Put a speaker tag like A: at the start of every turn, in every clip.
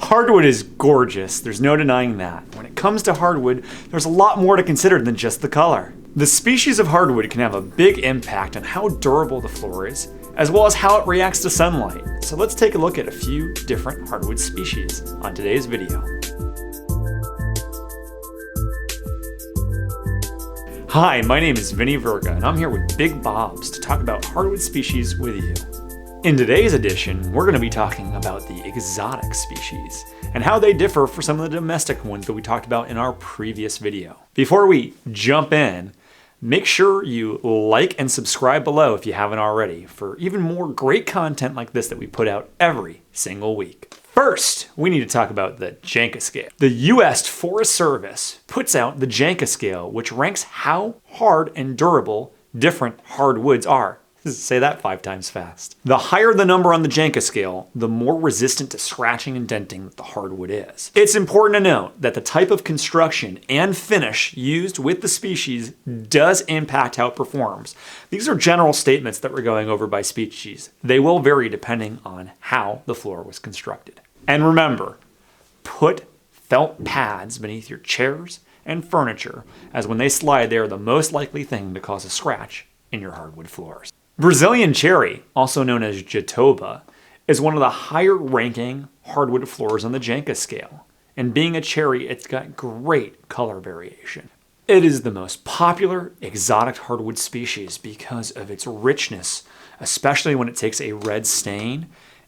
A: Hardwood is gorgeous, there's no denying that. When it comes to hardwood, there's a lot more to consider than just the color. The species of hardwood can have a big impact on how durable the floor is, as well as how it reacts to sunlight. So let's take a look at a few different hardwood species on today's video. Hi, my name is Vinny Virga, and I'm here with Big Bobs to talk about hardwood species with you. In today's edition, we're going to be talking about the exotic species and how they differ from some of the domestic ones that we talked about in our previous video. Before we jump in, make sure you like and subscribe below if you haven't already for even more great content like this that we put out every single week. First, we need to talk about the Janka scale. The U.S. Forest Service puts out the Janka scale, which ranks how hard and durable different hardwoods are. Say that 5 times fast. The higher the number on the Janka scale, the more resistant to scratching and denting that the hardwood is. It's important to note that the type of construction and finish used with the species does impact how it performs. These are general statements that we're going over by species. They will vary depending on how the floor was constructed. And remember, put felt pads beneath your chairs and furniture, as when they slide, they are the most likely thing to cause a scratch in your hardwood floors. Brazilian cherry, also known as Jatoba, is one of the higher ranking hardwood floors on the Janka scale. And being a cherry, it's got great color variation. It is the most popular exotic hardwood species because of its richness, especially when it takes a red stain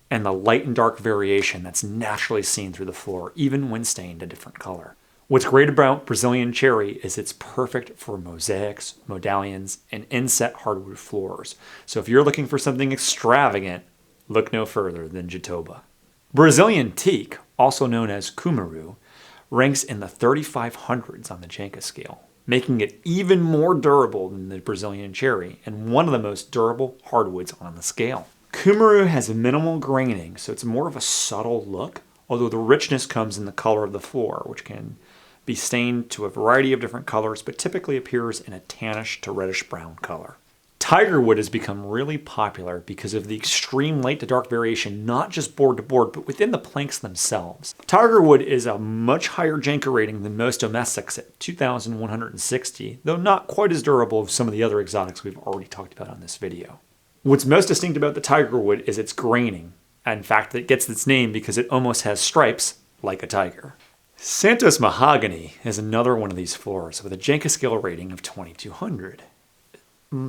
A: and the light and dark variation that's naturally seen through the floor, even when stained a different color. What's great about Brazilian cherry is it's perfect for mosaics, medallions, and inset hardwood floors. So if you're looking for something extravagant, look no further than Jatoba. Brazilian teak, also known as Cumaru, ranks in the 3500s on the Janka scale, making it even more durable than the Brazilian cherry and one of the most durable hardwoods on the scale. Cumaru has minimal graining, so it's more of a subtle look, although the richness comes in the color of the floor, which can be stained to a variety of different colors, but typically appears in a tannish to reddish brown color. Tigerwood has become really popular because of the extreme light to dark variation, not just board to board, but within the planks themselves. Tigerwood is a much higher Janka rating than most domestics at 2,160, though not quite as durable as some of the other exotics we've already talked about on this video. What's most distinct about the tigerwood is its graining. In fact, it gets its name because it almost has stripes like a tiger. Santos mahogany is another one of these floors with a Janka scale rating of 2200.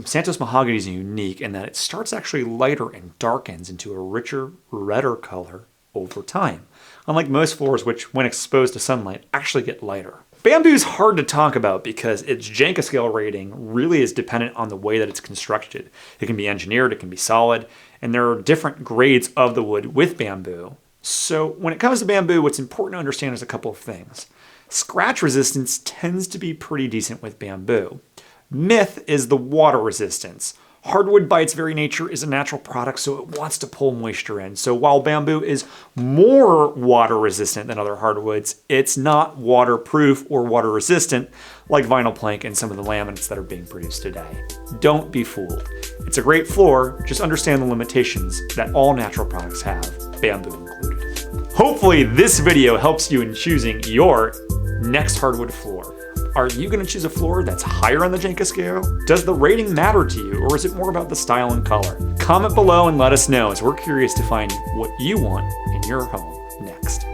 A: Santos mahogany is unique in that it starts actually lighter and darkens into a richer, redder color over time, unlike most floors which, when exposed to sunlight, actually get lighter. Bamboo is hard to talk about because its Janka scale rating really is dependent on the way that it's constructed. It can be engineered, it can be solid, and there are different grades of the wood with bamboo. So when it comes to bamboo, what's important to understand is a couple of things. Scratch resistance tends to be pretty decent with bamboo. Myth is the water resistance. Hardwood by its very nature is a natural product, so it wants to pull moisture in. So while bamboo is more water resistant than other hardwoods, it's not waterproof or water resistant like vinyl plank and some of the laminates that are being produced today. Don't be fooled. It's a great floor, just understand the limitations that all natural products have, bamboo included. Hopefully this video helps you in choosing your next hardwood floor. Are you going to choose a floor that's higher on the Janka scale? Does the rating matter to you, or is it more about the style and color? Comment below and let us know, as we're curious to find what you want in your home next.